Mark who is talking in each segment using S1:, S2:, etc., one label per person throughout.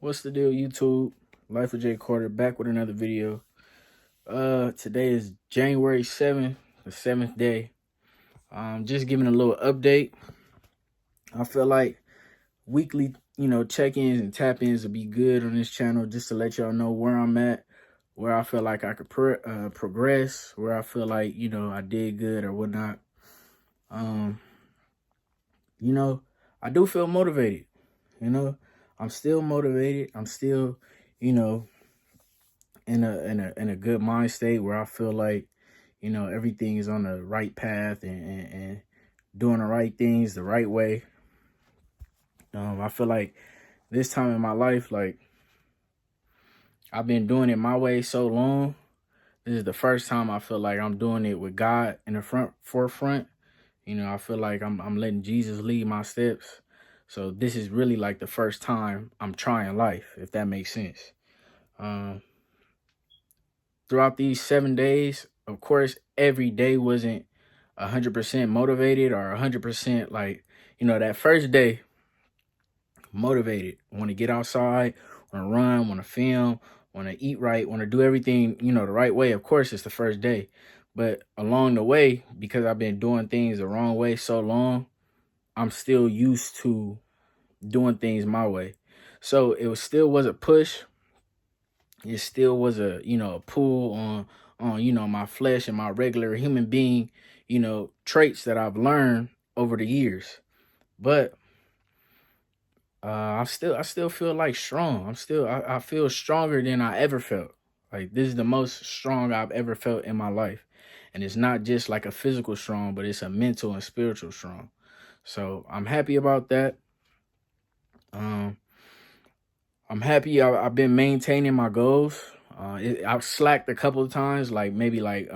S1: What's the deal, YouTube? Life of J Carter back with another video. Today is January 7th, the seventh day. Just giving a little update. I feel like weekly, check-ins and tap-ins would be good on this channel just to let y'all know where I'm at, where I feel like I could progress, where I feel like, I did good or whatnot. Um, I do feel motivated, I'm still motivated. I'm still, you know, in a good mind state where I feel like, everything is on the right path and doing the right things the right way. I feel like this time in my life, like I've been doing it my way so long. This is the first time I feel like I'm doing it with God in the forefront. I feel like I'm letting Jesus lead my steps. So this is really like the first time I'm trying life, if that makes sense. Throughout these 7 days, of course, every day wasn't 100% motivated or 100% like, that first day, motivated, want to get outside, want to run, want to film, want to eat right, want to do everything, the right way. Of course, it's the first day. But along the way, because I've been doing things the wrong way so long, I'm still used to doing things my way. So still was a push. It still was a pull on my flesh and my regular human being traits that I've learned over the years. But I still feel like strong. I feel stronger than I ever felt. Like this is the most strong I've ever felt in my life. And it's not just like a physical strong, but it's a mental and spiritual strong. So I'm happy about that. I'm happy I've been maintaining my goals. I've slacked a couple of times, like maybe like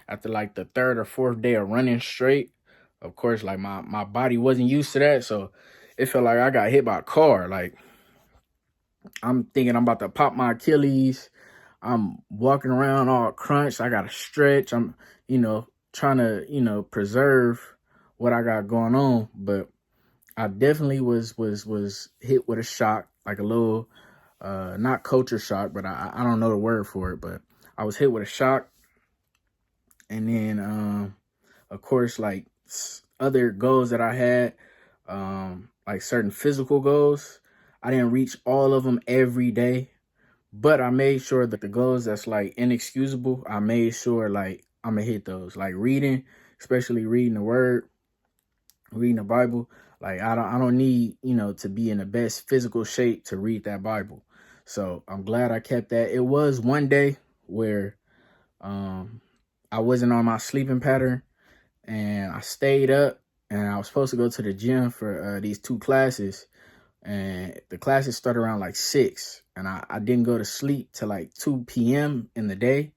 S1: after like the third or fourth day of running straight. Of course, like my body wasn't used to that, so it felt like I got hit by a car. Like I'm thinking I'm about to pop my Achilles. I'm walking around all crunched. I got to stretch. I'm, trying to, preserve what I got going on, but I definitely was hit with a shock, like a little, not culture shock, but I don't know the word for it, but I was hit with a shock. And then, of course, like other goals that I had, like certain physical goals, I didn't reach all of them every day, but I made sure that the goals that's like inexcusable, I made sure like I'm gonna hit those, like reading, especially reading the word, reading the Bible. Like I don't need, to be in the best physical shape to read that Bible. So I'm glad I kept that. It was one day where I wasn't on my sleeping pattern and I stayed up and I was supposed to go to the gym for these 2 classes, and the classes start around like 6, and I didn't go to sleep till like 2 p.m. in the day.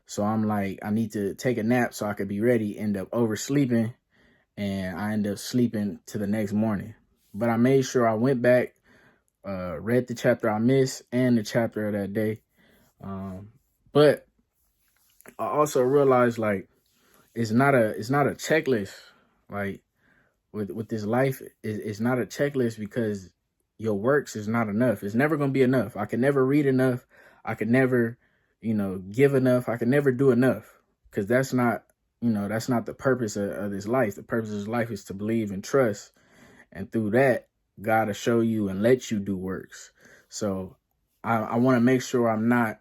S1: So I'm like, I need to take a nap so I could be ready. End up oversleeping, and I ended up sleeping to the next morning. But I made sure I went back, read the chapter I missed and the chapter of that day. But I also realized like it's not a checklist. Like with this life, it's not a checklist, because your works is not enough. It's never gonna be enough. I can never read enough. I could never, give enough. I can never do enough, because that's not the purpose of this life. The purpose of this life is to believe and trust, and through that, God will show you and let you do works. So I want to make sure I'm not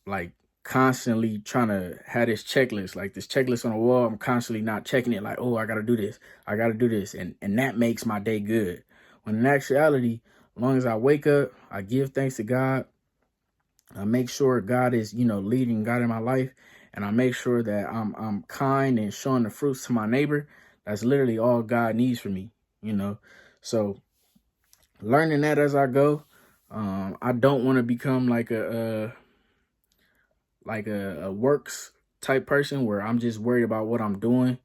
S1: like constantly trying to have this checklist, like this checklist on the wall. I'm constantly not checking it, like, oh, I gotta do this, I gotta do this, and that makes my day good. When in actuality, as long as I wake up, I give thanks to God, I make sure God is, leading God in my life, and I make sure that I'm kind and showing the fruits to my neighbor. That's literally all God needs from me, So learning that as I go. I don't want to become like a works type person where I'm just worried about what I'm doing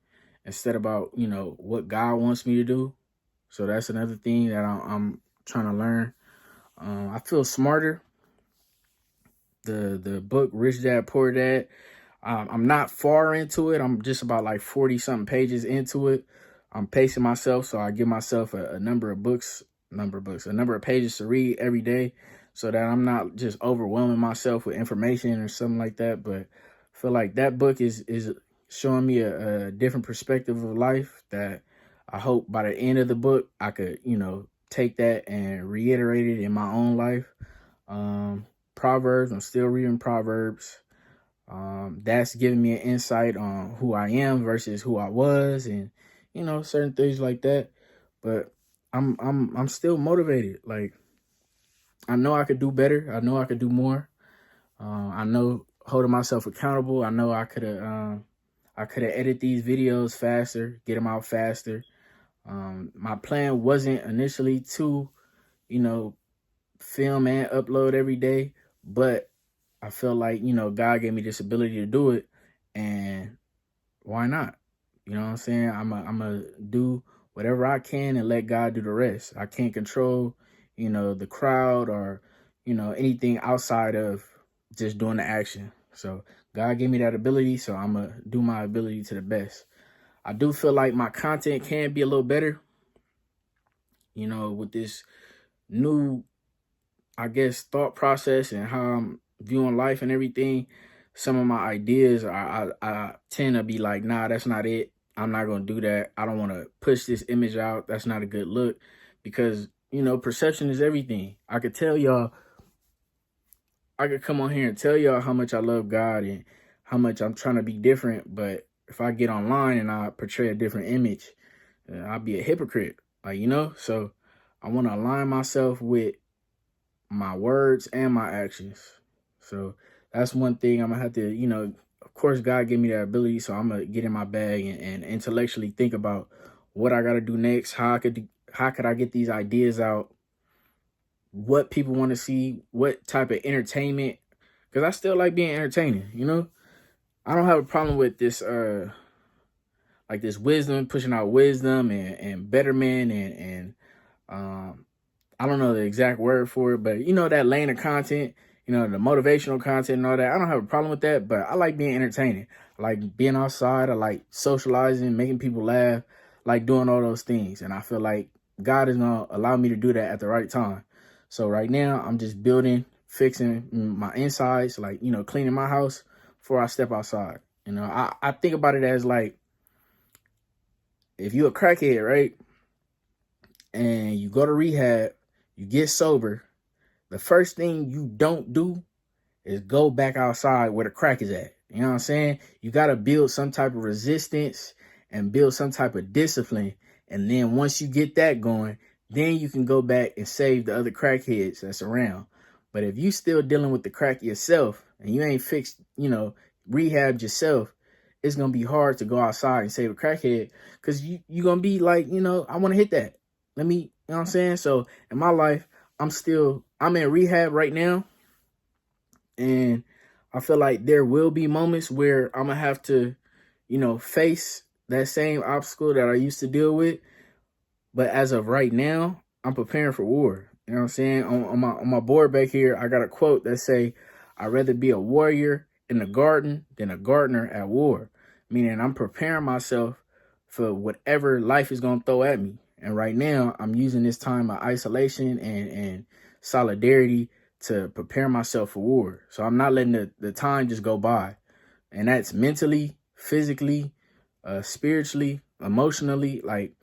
S1: instead about, what God wants me to do. So that's another thing that I'm trying to learn. I feel smarter. The book Rich Dad Poor Dad, I'm not far into it. I'm just about like 40 something pages into it. I'm pacing myself, so I give myself a number of books, number of books, a number of pages to read every day, so that I'm not just overwhelming myself with information or something like that. But I feel like that book is showing me a different perspective of life that I hope by the end of the book I could, take that and reiterate it in my own life. Proverbs, I'm still reading Proverbs. That's giving me an insight on who I am versus who I was, and certain things like that. But I'm still motivated. Like, I know I could do better. I know I could do more. I know holding myself accountable. I know I could have edited these videos faster, get them out faster. My plan wasn't initially to, film and upload every day, but I felt like, God gave me this ability to do it, and why not? You know what I'm saying? I'm a do whatever I can and let God do the rest. I can't control, the crowd or, anything outside of just doing the action. So God gave me that ability, so I'm going to do my ability to the best. I do feel like my content can be a little better, with this new, I guess, thought process and how I'm viewing life and everything. Some of my ideas, I tend to be like, nah, that's not it. I'm not going to do that. I don't want to push this image out. That's not a good look, because, perception is everything. I could come on here and tell y'all how much I love God and how much I'm trying to be different. But if I get online and I portray a different image, I'll be a hypocrite. So I want to align myself with my words and my actions. So that's one thing I'm gonna have to, of course, God gave me that ability, so I'm gonna get in my bag and intellectually think about what I gotta do next, how could I get these ideas out, what people want to see, what type of entertainment, because I still like being entertaining. I don't have a problem with this like this wisdom, pushing out wisdom and betterment and I don't know the exact word for it, but that lane of content, the motivational content and all that. I don't have a problem with that, but I like being entertaining. I like being outside. I like socializing, making people laugh, like doing all those things. And I feel like God is going to allow me to do that at the right time. So right now I'm just building, fixing my insides, like, cleaning my house before I step outside. I think about it as like, if you a crackhead, right? And you go to rehab, you get sober, the first thing you don't do is go back outside where the crack is at. You know what I'm saying? You got to build some type of resistance and build some type of discipline. And then once you get that going, then you can go back and save the other crackheads that's around. But if you still dealing with the crack yourself and you ain't fixed, rehabbed yourself, it's going to be hard to go outside and save a crackhead, because you're going to be like, I want to hit that. Let me, you know what I'm saying? So in my life, I'm in rehab right now. And I feel like there will be moments where I'm going to have to, face that same obstacle that I used to deal with. But as of right now, I'm preparing for war. You know what I'm saying? On my board back here, I got a quote that say, "I'd rather be a warrior in the garden than a gardener at war." Meaning I'm preparing myself for whatever life is going to throw at me. And right now, I'm using this time of isolation and solidarity to prepare myself for war. So I'm not letting the time just go by. And that's mentally, physically, spiritually, emotionally. Like,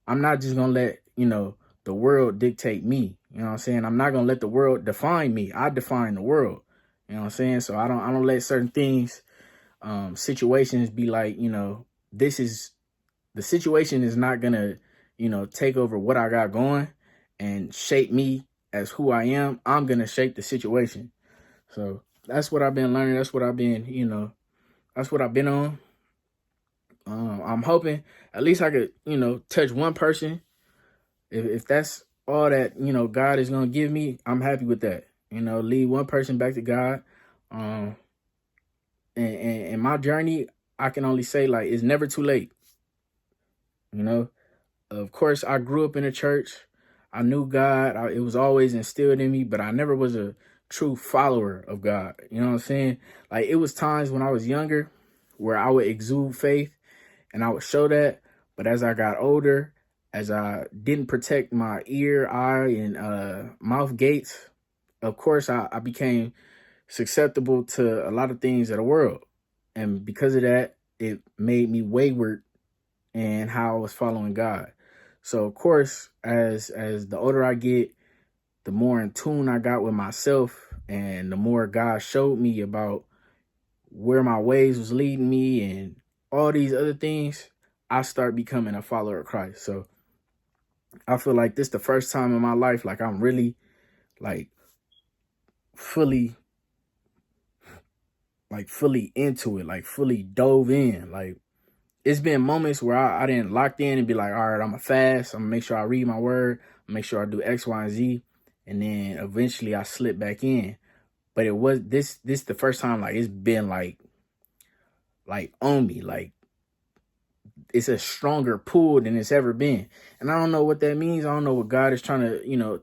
S1: I'm not just going to let, the world dictate me. You know what I'm saying? I'm not going to let the world define me. I define the world. You know what I'm saying? So I don't let certain things, situations be like, this is, the situation is not going to, take over what I got going and shape me as who I am. I'm going to shape the situation. So that's what I've been learning. That's what I've been, that's what I've been on. I'm hoping at least I could, touch one person. If that's all that, God is going to give me, I'm happy with that. Lead one person back to God. And my journey, I can only say, like, it's never too late. Of course, I grew up in a church. I knew God. It was always instilled in me, but I never was a true follower of God. You know what I'm saying? Like, it was times when I was younger where I would exude faith and I would show that. But as I got older, as I didn't protect my ear, eye, and mouth gates, of course, I became susceptible to a lot of things of the world. And because of that, it made me wayward in how I was following God. So of course, as the older I get, the more in tune I got with myself, and the more God showed me about where my ways was leading me and all these other things, I start becoming a follower of Christ. So I feel like this the first time in my life, like I'm really like fully into it, like fully dove in. Like it's been moments where I didn't locked in and be like, all right, I'm gonna fast. I'm gonna make sure I read my word, make sure I do X, Y, and Z. And then eventually I slip back in. But it was this the first time like it's been like on me. Like it's a stronger pull than it's ever been. And I don't know what that means. I don't know what God is trying to,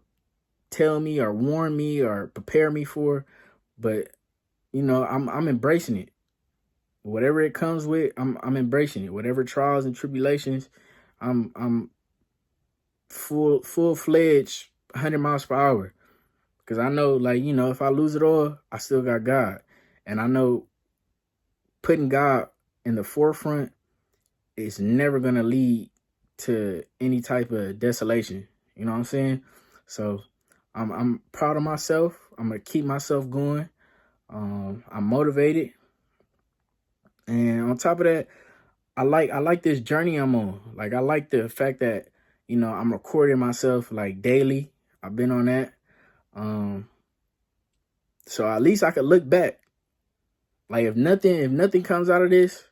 S1: tell me or warn me or prepare me for. But, I'm embracing it. Whatever it comes with, I'm embracing it. Whatever trials and tribulations, I'm full-fledged 100 miles per hour. Because I know, if I lose it all, I still got God. And I know putting God in the forefront is never going to lead to any type of desolation. You know what I'm saying? So I'm proud of myself. I'm going to keep myself going. I'm motivated. And on top of that, I like this journey I'm on. Like, I like the fact that, I'm recording myself like daily. I've been on that. So at least I could look back. Like if nothing comes out of this,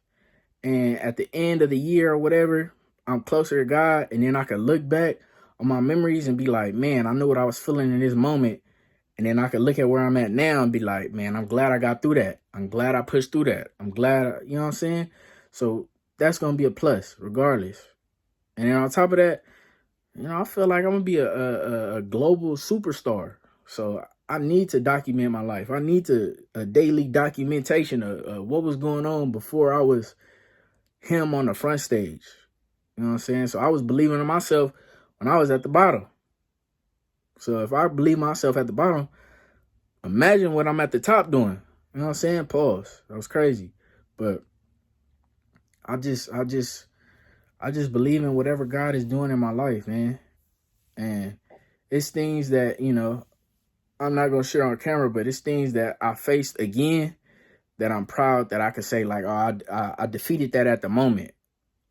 S1: and at the end of the year or whatever, I'm closer to God, and then I could look back on my memories and be like, man, I know what I was feeling in this moment. And then I could look at where I'm at now and be like, man, I'm glad I got through that. I'm glad I pushed through that. I'm glad, you know what I'm saying? So that's going to be a plus regardless. And then on top of that, I feel like I'm going to be a global superstar. So I need to document my life. I need a daily documentation of what was going on before I was him on the front stage. You know what I'm saying? So I was believing in myself when I was at the bottom. So if I believe myself at the bottom, imagine what I'm at the top doing. You know what I'm saying? Pause. That was crazy. But I just believe in whatever God is doing in my life, man. And it's things that, I'm not going to share on camera, but it's things that I faced again that I'm proud that I could say, like, oh, I defeated that at the moment.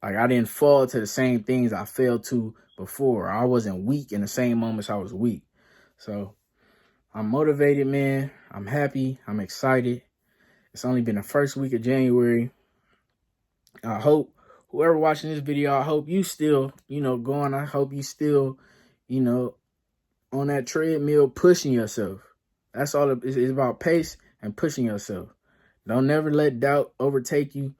S1: Like, I didn't fall to the same things I fell to before. I wasn't weak in the same moments I was weak. So I'm motivated, man. I'm happy. I'm excited. It's only been the first week of January. I hope whoever watching this video, I hope you still, going. I hope you still, on that treadmill pushing yourself. That's all it's about, pace and pushing yourself. Don't never let doubt overtake you.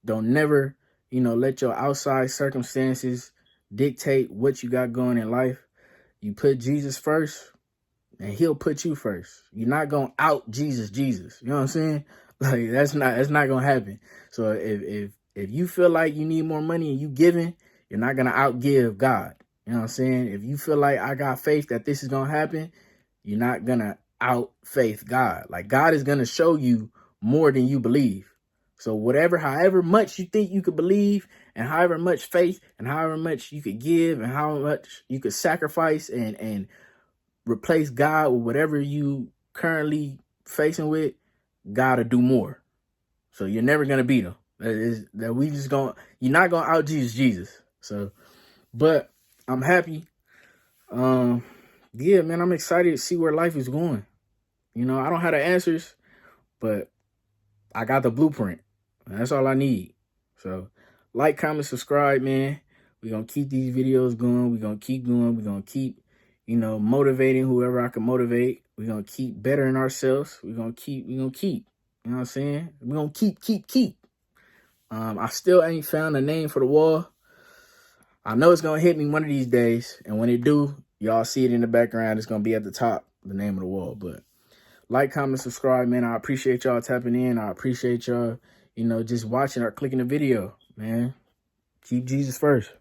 S1: Don't never, let your outside circumstances dictate what you got going in life. You put Jesus first, and he'll put you first. You're not going to out Jesus. You know what I'm saying? Like, that's not going to happen. So if you feel like you need more money and you giving, you're not going to outgive God. You know what I'm saying? If you feel like I got faith that this is going to happen, you're not going to out faith God. Like, God is going to show you more than you believe. So however much you think you could believe, and however much faith and however much you could give and how much you could sacrifice and replace God with whatever you currently facing with, God to do more. So you're never going to beat him. You're not going to out Jesus. So, but I'm happy. Yeah, man, I'm excited to see where life is going. I don't have the answers, but I got the blueprint. That's all I need. So like, comment, subscribe, man. We're going to keep these videos going. We're going to keep going. We're going to keep, motivating whoever I can motivate. We're going to keep bettering ourselves. We're going to keep, you know what I'm saying? We're going to keep. I still ain't found a name for the wall. I know it's going to hit me one of these days. And when it do, y'all see it in the background. It's going to be at the top, the name of the wall. But like, comment, subscribe, man. I appreciate y'all tapping in. I appreciate y'all, just watching or clicking the video, man. Keep Jesus first.